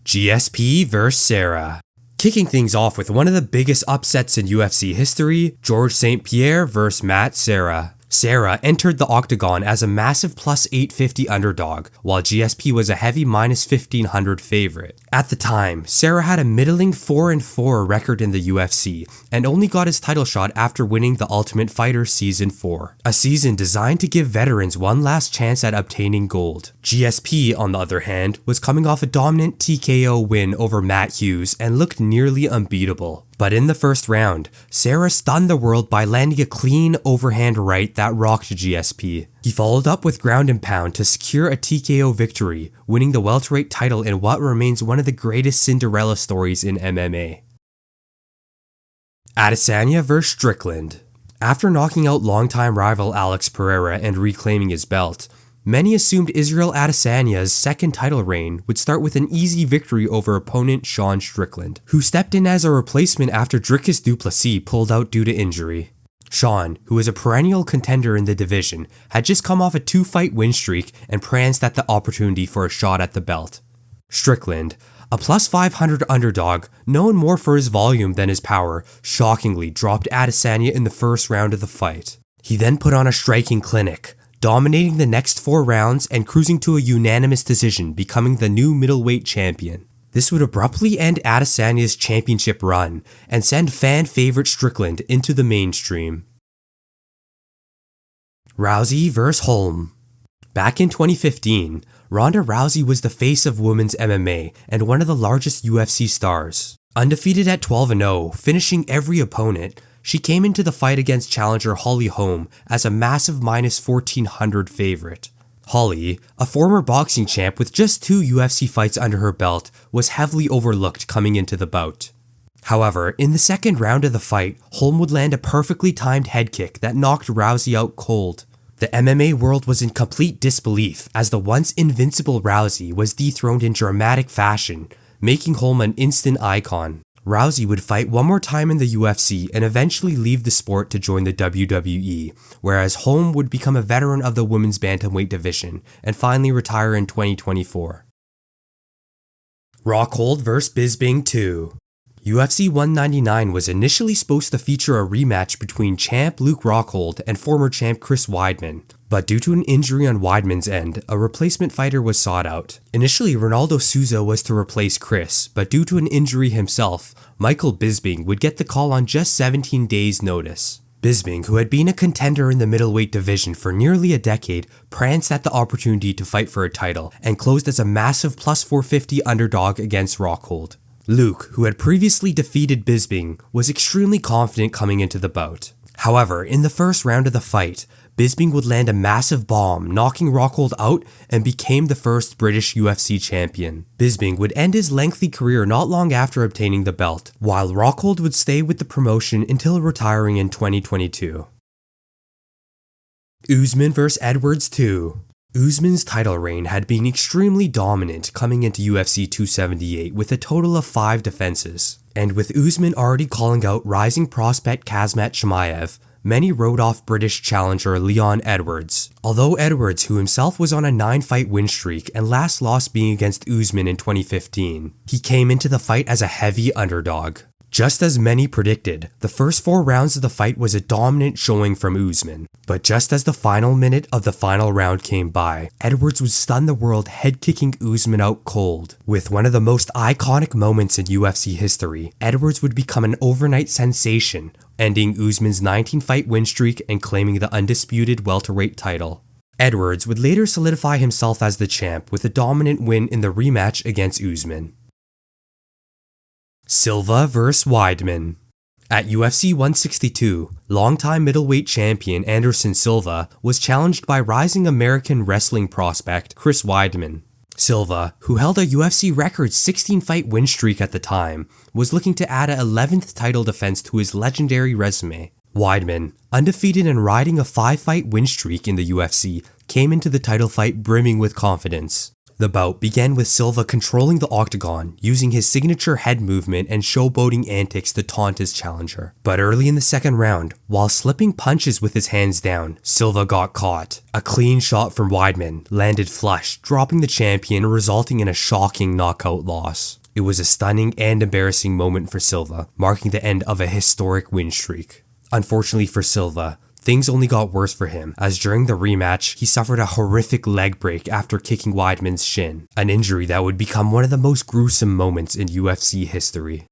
GSP vs. Serra. Kicking things off with one of the biggest upsets in UFC history, Georges St-Pierre vs. Matt Serra. Serra entered the octagon as a massive plus 850 underdog, while GSP was a heavy minus 1500 favorite. At the time, Serra had a middling 4-4 record in the UFC, and only got his title shot after winning the Ultimate Fighter Season 4, a season designed to give veterans one last chance at obtaining gold. GSP, on the other hand, was coming off a dominant TKO win over Matt Hughes and looked nearly unbeatable. But in the first round, Serra stunned the world by landing a clean overhand right that rocked GSP. He followed up with ground and pound to secure a TKO victory, winning the welterweight title in what remains one of the greatest Cinderella stories in MMA. Adesanya vs. Strickland. After knocking out longtime rival Alex Pereira and reclaiming his belt, many assumed Israel Adesanya's second title reign would start with an easy victory over opponent Sean Strickland, who stepped in as a replacement after Dricus du Plessis pulled out due to injury. Sean, who is a perennial contender in the division, had just come off a 2-fight win streak and pranced at the opportunity for a shot at the belt. Strickland, a plus 500 underdog, known more for his volume than his power, shockingly dropped Adesanya in the first round of the fight. He then put on a striking clinic, dominating the next 4 rounds and cruising to a unanimous decision, becoming the new middleweight champion. This would abruptly end Adesanya's championship run and send fan favorite Strickland into the mainstream. Rousey vs. Holm. Back in 2015, Ronda Rousey was the face of women's MMA and one of the largest UFC stars. Undefeated at 12-0, finishing every opponent, she came into the fight against challenger Holly Holm as a massive minus 1400 favorite. Holly, a former boxing champ with just 2 UFC fights under her belt, was heavily overlooked coming into the bout. However, in the second round of the fight, Holm would land a perfectly timed head kick that knocked Rousey out cold. The MMA world was in complete disbelief as the once invincible Rousey was dethroned in dramatic fashion, making Holm an instant icon. Rousey would fight one more time in the UFC and eventually leave the sport to join the WWE, whereas Holm would become a veteran of the women's bantamweight division and finally retire in 2024. Rockhold vs. Bisping 2. UFC 199 was initially supposed to feature a rematch between champ Luke Rockhold and former champ Chris Weidman, but due to an injury on Weidman's end, a replacement fighter was sought out. Initially, Ronaldo Souza was to replace Chris, but due to an injury himself, Michael Bisping would get the call on just 17 days' notice. Bisping, who had been a contender in the middleweight division for nearly a decade, pranced at the opportunity to fight for a title and closed as a massive plus 450 underdog against Rockhold. Luke, who had previously defeated Bisping, was extremely confident coming into the bout. However, in the first round of the fight, Bisping would land a massive bomb, knocking Rockhold out and became the first British UFC champion. Bisping would end his lengthy career not long after obtaining the belt, while Rockhold would stay with the promotion until retiring in 2022. Usman vs. Edwards 2. Usman's title reign had been extremely dominant coming into UFC 278 with a total of 5 defenses. And with Usman already calling out rising prospect Khamzat Chimaev, many wrote off British challenger Leon Edwards. Although Edwards, who himself was on a 9-fight win streak and last loss being against Usman in 2015, he came into the fight as a heavy underdog. Just as many predicted, the first 4 rounds of the fight was a dominant showing from Usman. But just as the final minute of the final round came by, Edwards would stun the world head-kicking Usman out cold. With one of the most iconic moments in UFC history, Edwards would become an overnight sensation, ending Usman's 19-fight win streak and claiming the undisputed welterweight title. Edwards would later solidify himself as the champ with a dominant win in the rematch against Usman. Silva vs. Weidman. At UFC 162, longtime middleweight champion Anderson Silva was challenged by rising American wrestling prospect Chris Weidman. Silva, who held a UFC record 16-fight win streak at the time, was looking to add an 11th title defense to his legendary resume. Weidman, undefeated and riding a 5-fight win streak in the UFC, came into the title fight brimming with confidence. The bout began with Silva controlling the octagon, using his signature head movement and showboating antics to taunt his challenger. But early in the second round, while slipping punches with his hands down, Silva got caught. A clean shot from Weidman landed flush, dropping the champion, resulting in a shocking knockout loss. It was a stunning and embarrassing moment for Silva, marking the end of a historic win streak. Unfortunately for Silva, things only got worse for him, as during the rematch, he suffered a horrific leg break after kicking Weidman's shin, an injury that would become one of the most gruesome moments in UFC history.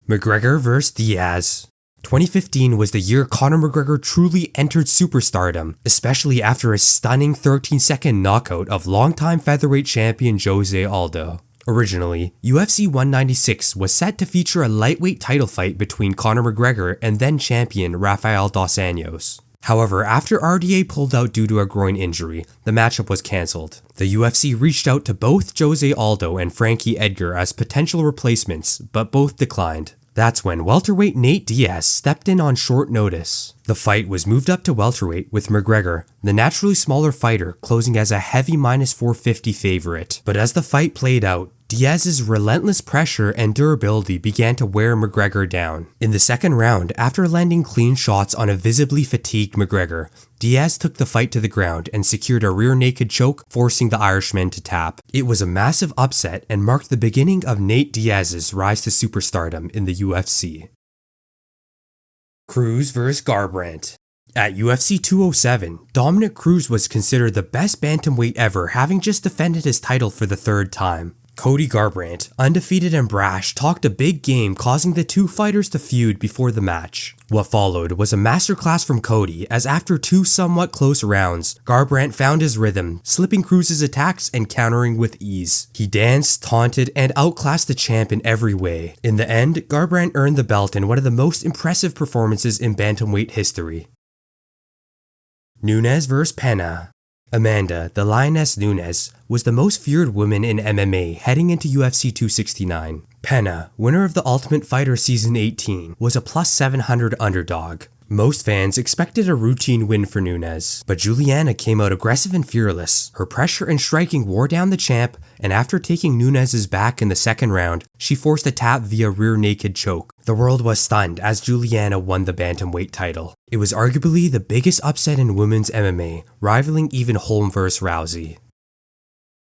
McGregor vs. Diaz. 2015 was the year Conor McGregor truly entered superstardom, especially after a stunning 13-second knockout of longtime featherweight champion Jose Aldo. Originally, UFC 196 was set to feature a lightweight title fight between Conor McGregor and then champion Rafael dos Anjos. However, after RDA pulled out due to a groin injury, the matchup was cancelled. The UFC reached out to both Jose Aldo and Frankie Edgar as potential replacements, but both declined. That's when welterweight Nate Diaz stepped in on short notice. The fight was moved up to welterweight with McGregor, the naturally smaller fighter, closing as a heavy -450 favorite. But as the fight played out, Diaz's relentless pressure and durability began to wear McGregor down. In the second round, after landing clean shots on a visibly fatigued McGregor, Diaz took the fight to the ground and secured a rear naked choke, forcing the Irishman to tap. It was a massive upset and marked the beginning of Nate Diaz's rise to superstardom in the UFC. Cruz vs. Garbrandt. At UFC 207, Dominick Cruz was considered the best bantamweight ever, having just defended his title for the third time. Cody Garbrandt, undefeated and brash, talked a big game, causing the two fighters to feud before the match. What followed was a masterclass from Cody, as after two somewhat close rounds, Garbrandt found his rhythm, slipping Cruz's attacks and countering with ease. He danced, taunted, and outclassed the champ in every way. In the end, Garbrandt earned the belt in one of the most impressive performances in bantamweight history. Nunes vs. Pena. Amanda, the Lioness Nunes, was the most feared woman in MMA heading into UFC 269. Pena, winner of the Ultimate Fighter Season 18, was a +700 underdog. Most fans expected a routine win for Nunes, but Juliana came out aggressive and fearless. Her pressure and striking wore down the champ, and after taking Nunes' back in the second round, she forced a tap via rear naked choke. The world was stunned as Juliana won the bantamweight title. It was arguably the biggest upset in women's MMA, rivaling even Holm vs. Rousey.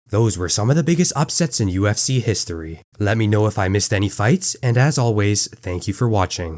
Those were some of the biggest upsets in UFC history. Let me know if I missed any fights, and as always, thank you for watching.